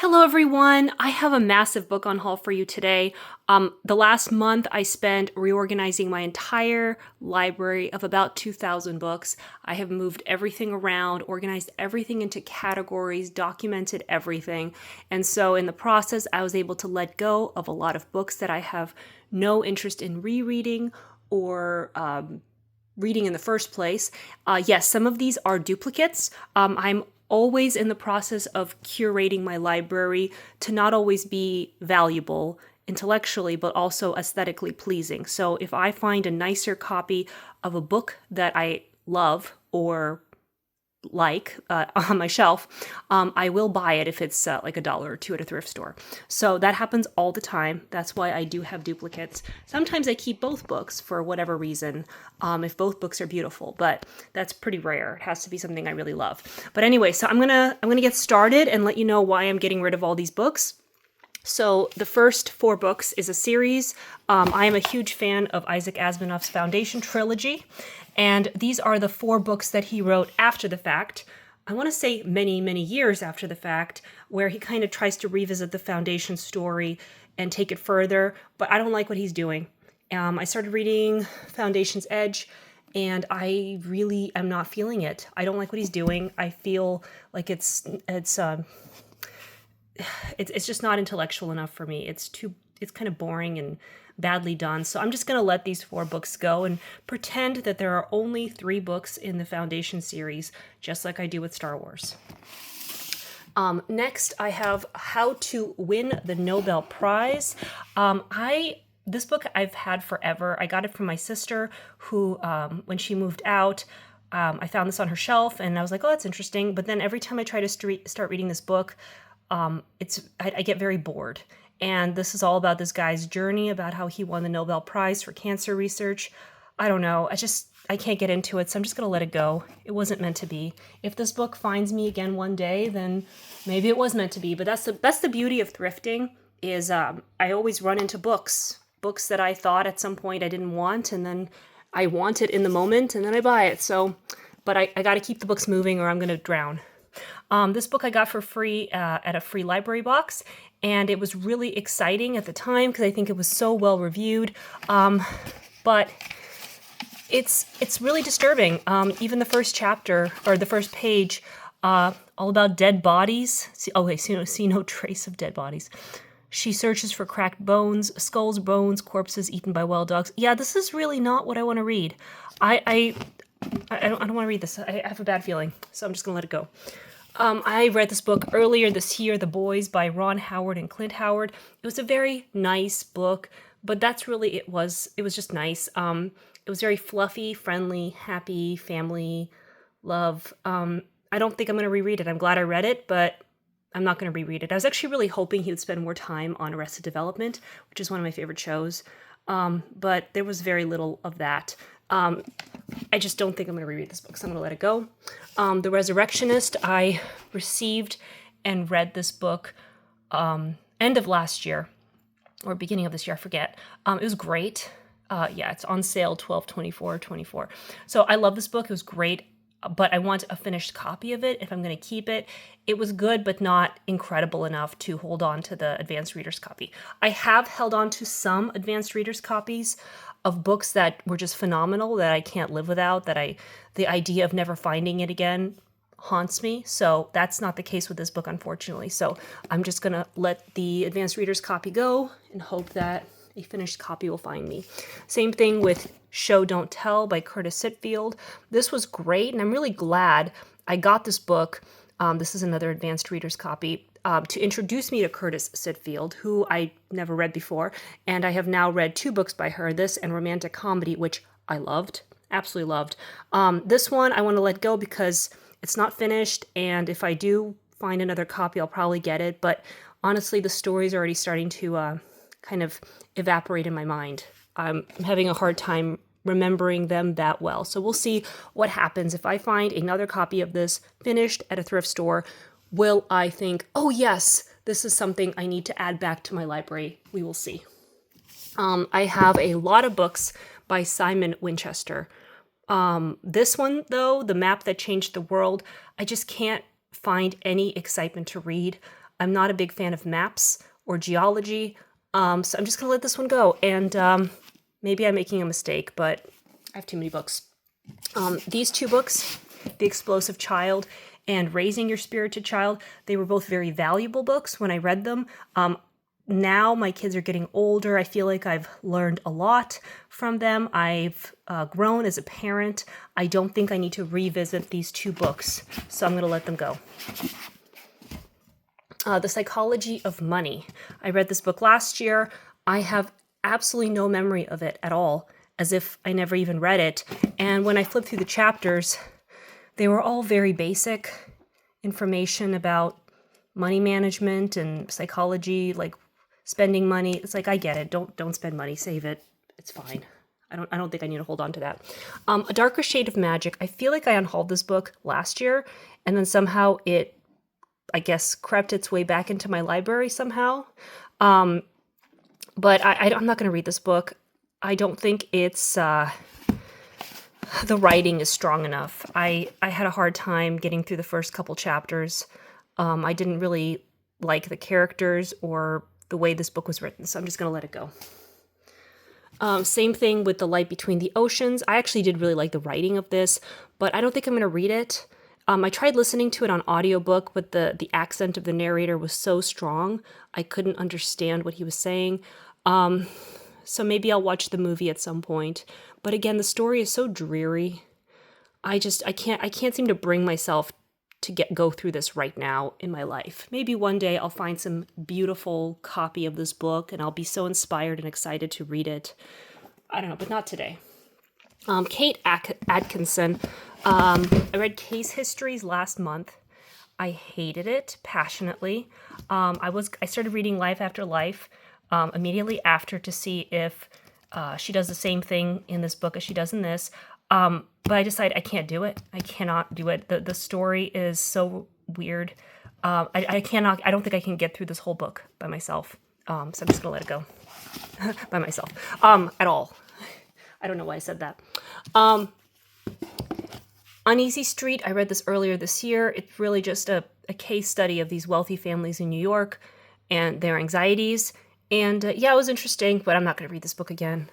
Hello, everyone. I have a massive book on haul for you today. The last month I spent reorganizing my entire library of about 2,000 books. I have moved everything around, organized everything into categories, documented everything. And so in the process, I was able to let go of a lot of books that I have no interest in rereading or reading in the first place. Yes, some of these are duplicates. I'm always in the process of curating my library to not always be valuable intellectually, but also aesthetically pleasing. So if I find a nicer copy of a book that I love or like on my shelf, I will buy it if it's like $1 or $2 at a thrift store. So that happens all the time. That's why I do have duplicates. Sometimes I keep both books for whatever reason, if both books are beautiful, but that's pretty rare. It has to be something I really love. But anyway, so I'm gonna get started and let you know why I'm getting rid of all these books. So the first 4 books is a series. I am a huge fan of Isaac Asimov's Foundation trilogy, and these are the 4 books that he wrote after the fact. I want to say many, many years after the fact, where he kind of tries to revisit the Foundation story and take it further, but I don't like what he's doing. I started reading Foundation's Edge, and I really am not feeling it. I don't like what he's doing. I feel like it's just not intellectual enough for me. It's kind of boring and badly done. So I'm just going to let these 4 books go and pretend that there are only 3 books in the Foundation series, just like I do with Star Wars. Next, I have How to Win the Nobel Prize. This book I've had forever. I got it from my sister who, when she moved out, I found this on her shelf and I was like, oh, that's interesting. But then every time I try to start reading this book, I get very bored. And this is all about this guy's journey, about how he won the Nobel Prize for cancer research. I don't know. I can't get into it, so I'm just going to let it go. It wasn't meant to be. If this book finds me again one day, then maybe it was meant to be. But that's the beauty of thrifting, is I always run into books that I thought at some point I didn't want, and then I want it in the moment, and then I buy it. So, but I got to keep the books moving or I'm going to drown. This book I got for free at a free library box, and it was really exciting at the time because I think it was so well reviewed. But it's really disturbing. Even the first chapter or the first page, all about dead bodies. See no trace of dead bodies. She searches for cracked bones, skulls, bones, corpses eaten by wild dogs. Yeah, this is really not what I want to read. I don't want to read this. I have a bad feeling, so I'm just gonna let it go. I read this book earlier this year, The Boys by Ron Howard and Clint Howard. It was a very nice book, but that's really it was just nice. It was very fluffy, friendly, happy, family, love. I don't think I'm going to reread it. I'm glad I read it, but I'm not going to reread it. I was actually really hoping he would spend more time on Arrested Development, which is one of my favorite shows. But there was very little of that. I just don't think I'm going to reread this book, so I'm going to let it go. The Resurrectionist, I received and read this book end of last year, or beginning of this year, I forget. It was great. It's on sale, $12.24. So I love this book. It was great, but I want a finished copy of it if I'm going to keep it. It was good, but not incredible enough to hold on to the advanced reader's copy. I have held on to some advanced reader's copies of books that were just phenomenal, that I can't live without, the idea of never finding it again haunts me. So that's not the case with this book, unfortunately. So I'm just going to let the advanced reader's copy go and hope that a finished copy will find me. Same thing with Show Don't Tell by Curtis Sitfield. This was great, and I'm really glad I got this book. This is another advanced reader's copy. To introduce me to Curtis Sitfield, who I never read before, and I have now read 2 books by her, this and Romantic Comedy, which I loved, absolutely loved. This one I want to let go because it's not finished, and if I do find another copy, I'll probably get it, but honestly, the story's already starting to kind of evaporate in my mind. I'm having a hard time remembering them that well, so we'll see what happens. If I find another copy of this finished at a thrift store, will I think, oh yes, this is something I need to add back to my library? We will see. I have a lot of books by Simon Winchester. This one, though, The Map That Changed the World, I just can't find any excitement to read. I'm not a big fan of maps or geology, so I'm just going to let this one go. And maybe I'm making a mistake, but I have too many books. These two books, The Explosive Child and Raising Your Spirited Child, they were both very valuable books when I read them. Now my kids are getting older. I feel like I've learned a lot from them. I've grown as a parent. I don't think I need to revisit these two books, so I'm going to let them go. The Psychology of Money. I read this book last year. I have absolutely no memory of it at all, as if I never even read it. And when I flipped through the chapters, they were all very basic information about money management and psychology, like spending money. It's like, I get it. Don't spend money. Save it. It's fine. I don't think I need to hold on to that. A Darker Shade of Magic. I feel like I unhauled this book last year, and then somehow it, I guess, crept its way back into my library somehow. But I'm not going to read this book. I don't think it's the writing is strong enough. I had a hard time getting through the first couple chapters. I didn't really like the characters or the way this book was written, so I'm just going to let it go. Same thing with The Light Between the Oceans. I actually did really like the writing of this, but I don't think I'm going to read it. I tried listening to it on audiobook, but the accent of the narrator was so strong, I couldn't understand what he was saying. So maybe I'll watch the movie at some point. But again, the story is so dreary. I can't seem to bring myself to go through this right now in my life. Maybe one day I'll find some beautiful copy of this book and I'll be so inspired and excited to read it. I don't know, but not today. Kate Atkinson. I read Case Histories last month. I hated it passionately. I started reading Life After Life immediately after to see if she does the same thing in this book as she does in this. But I decided I can't do it. I cannot do it. The story is so weird. I don't think I can get through this whole book by myself. So I'm just gonna let it go by myself. At all. I don't know why I said that. Uneasy Street, I read this earlier this year. It's really just a case study of these wealthy families in New York and their anxieties. And yeah, it was interesting, but I'm not going to read this book again.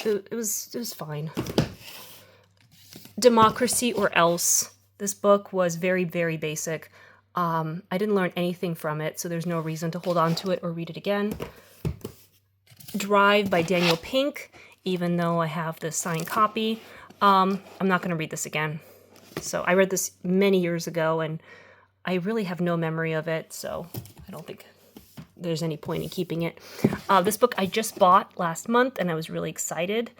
It was fine. Democracy or Else. This book was very, very basic. I didn't learn anything from it, so there's no reason to hold on to it or read it again. Drive by Daniel Pink, even though I have the signed copy. I'm not going to read this again. So I read this many years ago, and I really have no memory of it, so I don't think there's any point in keeping it. This book I just bought last month, and I was really excited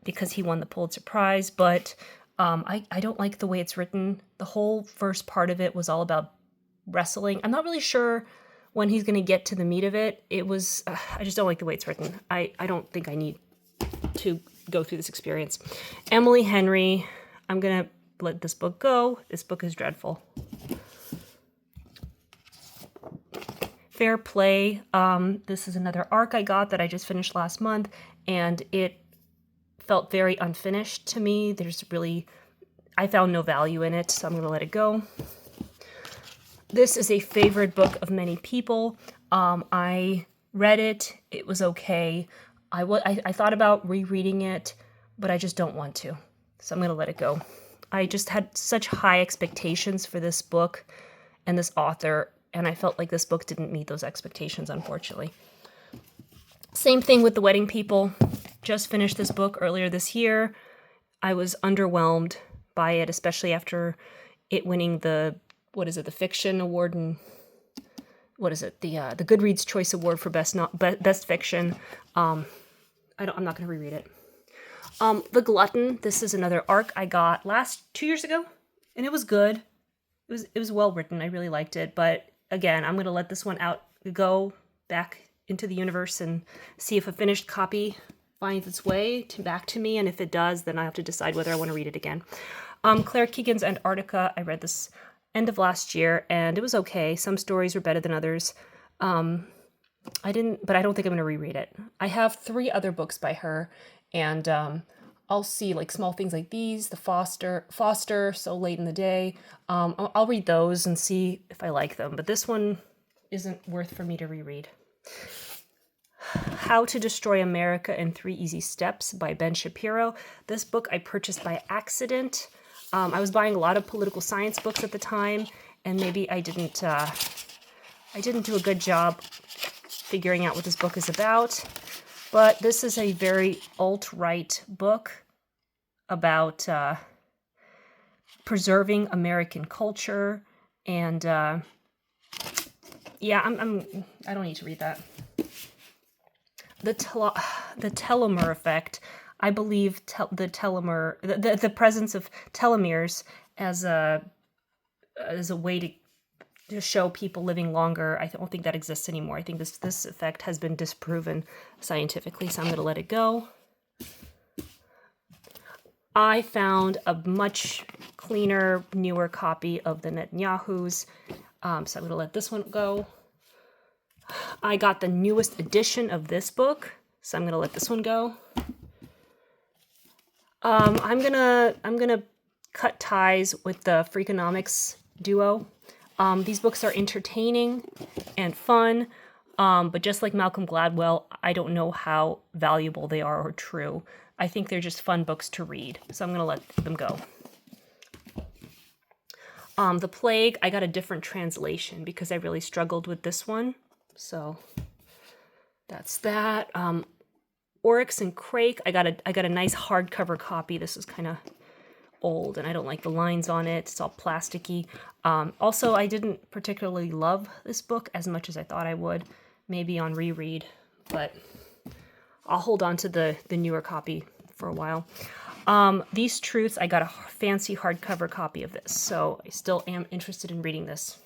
because he won the Pulitzer Prize, but I don't like the way it's written. The whole first part of it was all about wrestling. I'm not really sure when he's going to get to the meat of it. I just don't like the way it's written. I don't think I need to go through this experience. Emily Henry, I'm going to let this book go. This book is dreadful. Fair Play. This is another arc I got that I just finished last month, and it felt very unfinished to me. I found no value in it, so I'm going to let it go. This is a favorite book of many people. I read it. It was okay. I thought about rereading it, but I just don't want to, so I'm going to let it go. I just had such high expectations for this book and this author, and I felt like this book didn't meet those expectations, unfortunately. Same thing with The Wedding People. Just finished this book earlier this year. I was underwhelmed by it, especially after it winning the fiction award and the Goodreads Choice Award for best fiction. I'm not going to reread it. The Glutton. This is another arc I got 2 years ago, and it was good. It was well written. I really liked it, but again, I'm going to let this one go back into the universe and see if a finished copy finds its way back to me, and if it does, then I have to decide whether I want to read it again. Claire Keegan's Antarctica. I read this end of last year, and it was okay. Some stories were better than others. But I don't think I'm going to reread it. I have 3 other books by her, and I'll see like small things like these, the Foster, So Late in the Day. I'll read those and see if I like them. But this one, isn't worth for me to reread. How to Destroy America in 3 Easy Steps by Ben Shapiro. This book I purchased by accident. I was buying a lot of political science books at the time, and maybe I didn't do a good job figuring out what this book is about. But this is a very alt-right book about preserving American culture, and yeah, I don't need to read that. The telomere effect. I believe the presence of telomeres as a way to show people living longer. I don't think that exists anymore. I think this effect has been disproven scientifically, so I'm going to let it go. I found a much cleaner, newer copy of the Netanyahus, so I'm going to let this one go. I got the newest edition of this book, so I'm going to let this one go. I'm gonna cut ties with the Freakonomics duo. These books are entertaining and fun, but just like Malcolm Gladwell, I don't know how valuable they are or true. I think they're just fun books to read, so I'm gonna let them go. The Plague, I got a different translation because I really struggled with this one, so that's that. Oryx and Crake, I got a nice hardcover copy. This is kind of old, and I don't like the lines on it. It's all plasticky. Also, I didn't particularly love this book as much as I thought I would. Maybe on reread, but I'll hold on to the newer copy for a while. These Truths, I got a fancy hardcover copy of this, so I still am interested in reading this.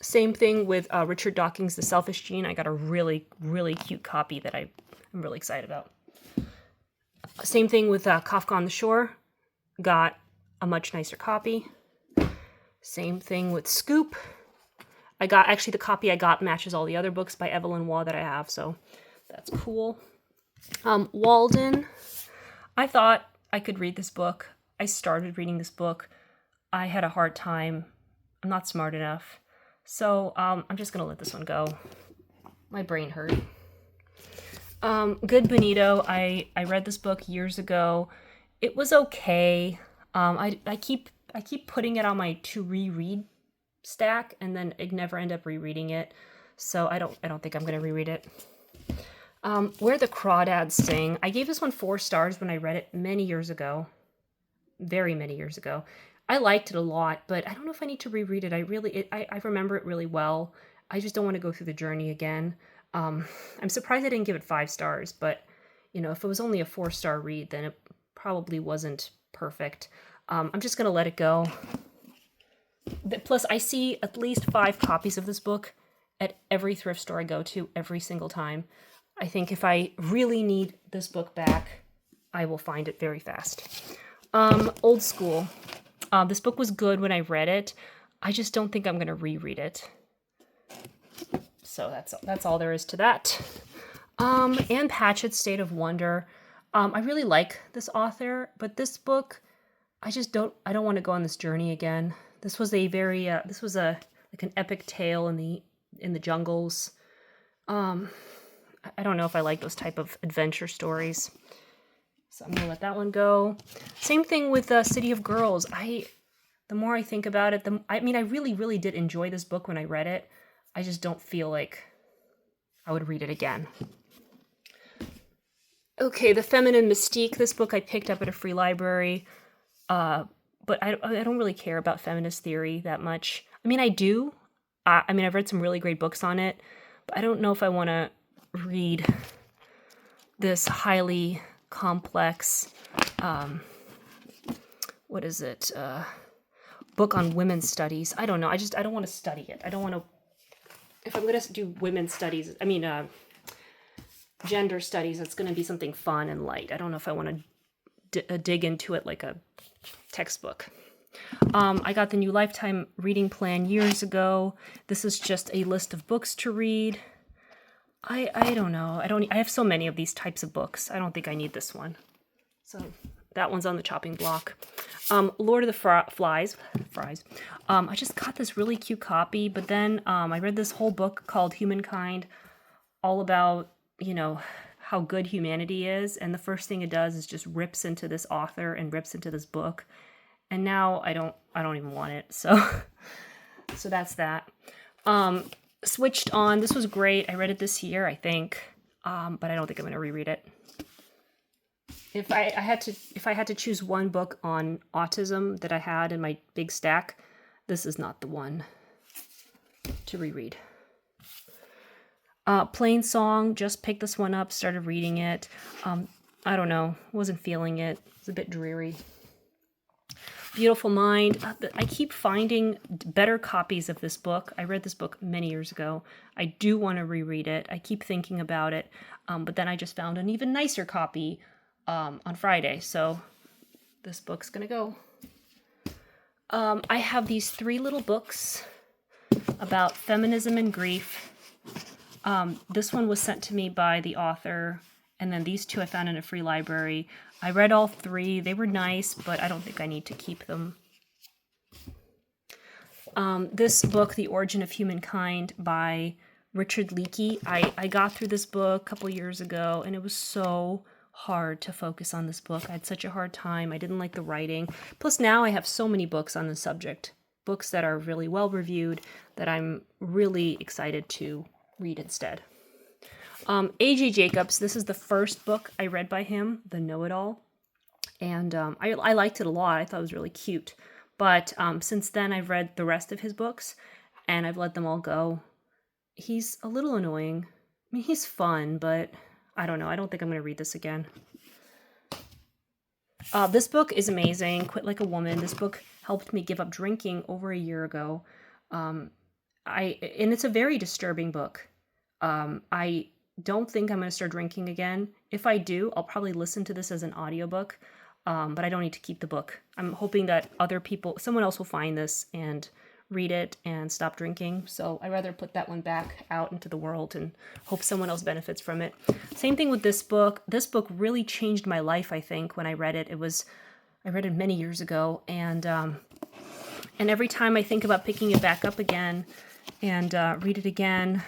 Same thing with Richard Dawkins' The Selfish Gene. I got a really, really cute copy that I'm really excited about. Same thing with Kafka on the Shore. Got a much nicer copy. Same thing with Scoop. Actually the copy I got matches all the other books by Evelyn Waugh that I have, so that's cool. Walden. I thought I could read this book. I started reading this book. I had a hard time. I'm not smart enough. So I'm just going to let this one go. My brain hurt. Good Bonito. I read this book years ago. It was okay. I keep putting it on my to reread stack, and then I never end up rereading it. So I don't think I'm going to reread it. Where the Crawdads Sing. I gave this one 4 stars when I read it many years ago. Very many years ago. I liked it a lot, but I don't know if I need to reread it. I remember it really well. I just don't want to go through the journey again. I'm surprised I didn't give it 5 stars, but if it was only a 4-star read, then it probably wasn't perfect. I'm just going to let it go. Plus, I see at least 5 copies of this book at every thrift store I go to every single time. I think if I really need this book back, I will find it very fast. Old School. This book was good when I read it. I just don't think I'm going to reread it. So that's all there is to that. Anne Patchett's State of Wonder. I really like this author, but this book, I don't want to go on this journey again. This was a very like an epic tale in the jungles. I don't know if I like those type of adventure stories. So I'm going to let that one go. Same thing with City of Girls. The more I think about it, I really, really did enjoy this book when I read it. I just don't feel like I would read it again. Okay, The Feminine Mystique. This book I picked up at a free library. But I don't really care about feminist theory that much. I do. I've read some really great books on it, but I don't know if I want to read this highly complex, book on women's studies. I don't know. I don't want to study it. I don't want to, if I'm going to do women's studies, gender studies, it's going to be something fun and light. I don't know if I want to dig into it like a textbook. I got the New Lifetime reading plan years ago. This is just a list of books to read. I don't know. I have so many of these types of books. I don't think I need this one. So that one's on the chopping block. Lord of the Fries. I just got this really cute copy, but then I read this whole book called Humankind, all about, how good humanity is. And the first thing it does is just rips into this author and rips into this book. And now I don't even want it. So that's that. Switched on. This was great. I read it this year, I think. But I don't think I'm going to reread it. If I had to choose one book on autism that I had in my big stack, this is not the one to reread. Plain Song, just picked this one up, started reading it. I don't know, wasn't feeling it. It's a bit dreary. Beautiful Mind. I keep finding better copies of this book. I read this book many years ago. I do want to reread it. I keep thinking about it, but then I just found an even nicer copy on Friday, so this book's gonna go. I have these 3 little books about feminism and grief. This one was sent to me by the author, and then these 2 I found in a free library. I read all 3. They were nice, but I don't think I need to keep them. This book, The Origin of Humankind by Richard Leakey. I got through this book a couple years ago, and it was so hard to focus on this book. I had such a hard time. I didn't like the writing. Plus now I have so many books on the subject, books that are really well reviewed, that I'm really excited to read instead. A.J. Jacobs, this is the first book I read by him, The Know-It-All, and I liked it a lot. I thought it was really cute, but since then I've read the rest of his books, and I've let them all go. He's a little annoying. I mean, he's fun, but I don't know. I don't think I'm going to read this again. This book is amazing, Quit Like a Woman. This book helped me give up drinking over a year ago. And it's a very disturbing book. I don't think I'm going to start drinking again. If I do, I'll probably listen to this as an audiobook, but I don't need to keep the book. I'm hoping that someone else will find this and read it and stop drinking. So I'd rather put that one back out into the world and hope someone else benefits from it. Same thing with this book. This book really changed my life, I think, when I read it. I read it many years ago, and every time I think about picking it back up again and read it again,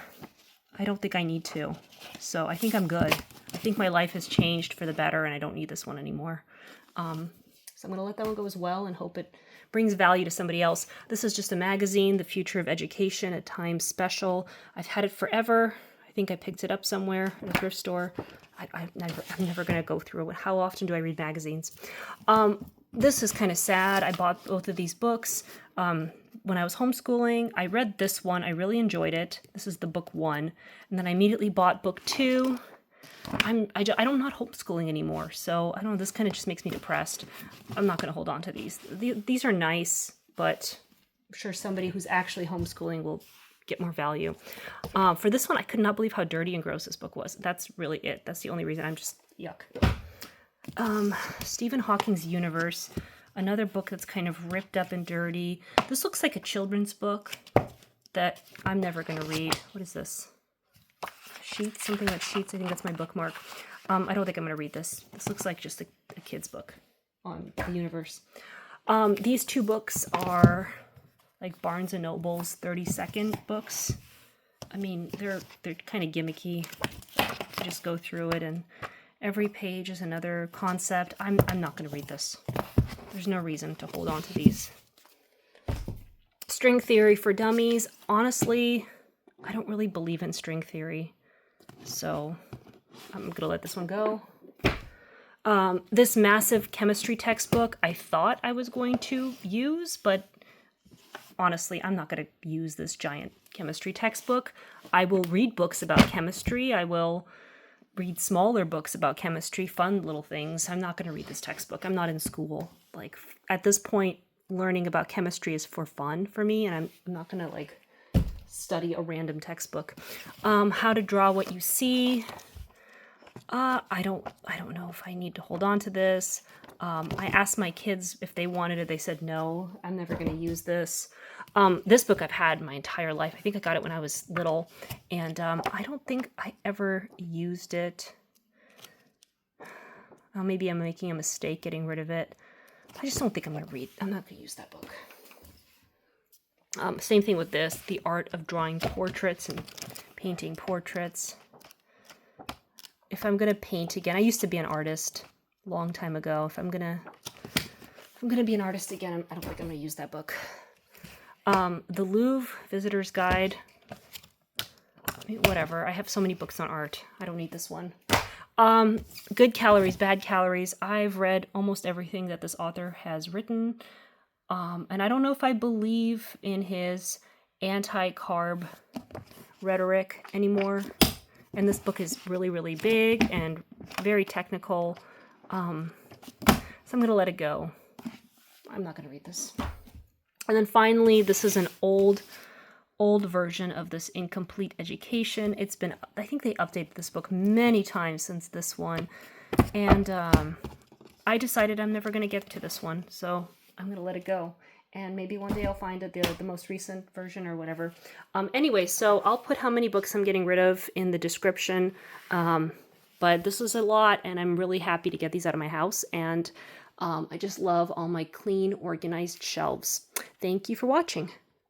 I don't think I need to. So I think I'm good. I think my life has changed for the better, and I don't need this one anymore. So I'm going to let that one go as well and hope it brings value to somebody else. This is just a magazine, The Future of Education, a Times special. I've had it forever. I think I picked it up somewhere in a thrift store. I'm never going to go through it. How often do I read magazines? This is kind of sad. I bought both of these books when I was homeschooling. I read this one. I really enjoyed it. This is the book 1. And then I immediately bought book 2. I'm not homeschooling anymore, so I don't know, this kind of just makes me depressed. I'm not going to hold on to these. These are nice, but I'm sure somebody who's actually homeschooling will get more value. For this one, I could not believe how dirty and gross this book was. That's really it. That's the only reason. I'm just, yuck. Stephen Hawking's Universe, another book that's kind of ripped up and dirty. This looks like a children's book that I'm never going to read. What is this? Sheets, something like Sheets. I think that's my bookmark. I don't think I'm going to read this. This looks like just a kid's book on the universe. These 2 books are like Barnes & Noble's 30-second books. I mean, they're kind of gimmicky. You just go through it, and every page is another concept. I'm not going to read this. There's no reason to hold on to these. String Theory for Dummies. Honestly, I don't really believe in string theory, so I'm going to let this one go. This massive chemistry textbook I thought I was going to use, but honestly, I'm not going to use this giant chemistry textbook. I will read books about chemistry. I will read smaller books about chemistry, fun little things. I'm not going to read this textbook. I'm not in school. Like, at this point, learning about chemistry is for fun for me, and I'm not going to, study a random textbook. How to Draw What You See. I don't know if I need to hold on to this. I asked my kids if they wanted it. They said no. I'm never going to use this. This book I've had my entire life. I think I got it when I was little, and I don't think I ever used it. Maybe I'm making a mistake getting rid of it. I just don't think I'm going to read. I'm not going to use that book. Same thing with this, The Art of Drawing Portraits and Painting Portraits. If I'm going to paint again, I used to be an artist a long time ago. If I'm going to be an artist again, I don't think I'm going to use that book. The Louvre Visitor's Guide. Whatever. I have so many books on art. I don't need this one. Good Calories, Bad Calories. I've read almost everything that this author has written. And I don't know if I believe in his anti-carb rhetoric anymore. And this book is really, really big and very technical. So I'm going to let it go. I'm not going to read this. And then finally, this is an old version of this Incomplete Education. It's been, I think they updated this book many times since this one. And I decided I'm never going to get to this one. So I'm going to let it go. And maybe one day I'll find the most recent version or whatever. Anyway, so I'll put how many books I'm getting rid of in the description. But this is a lot, and I'm really happy to get these out of my house. And I just love all my clean, organized shelves. Thank you for watching.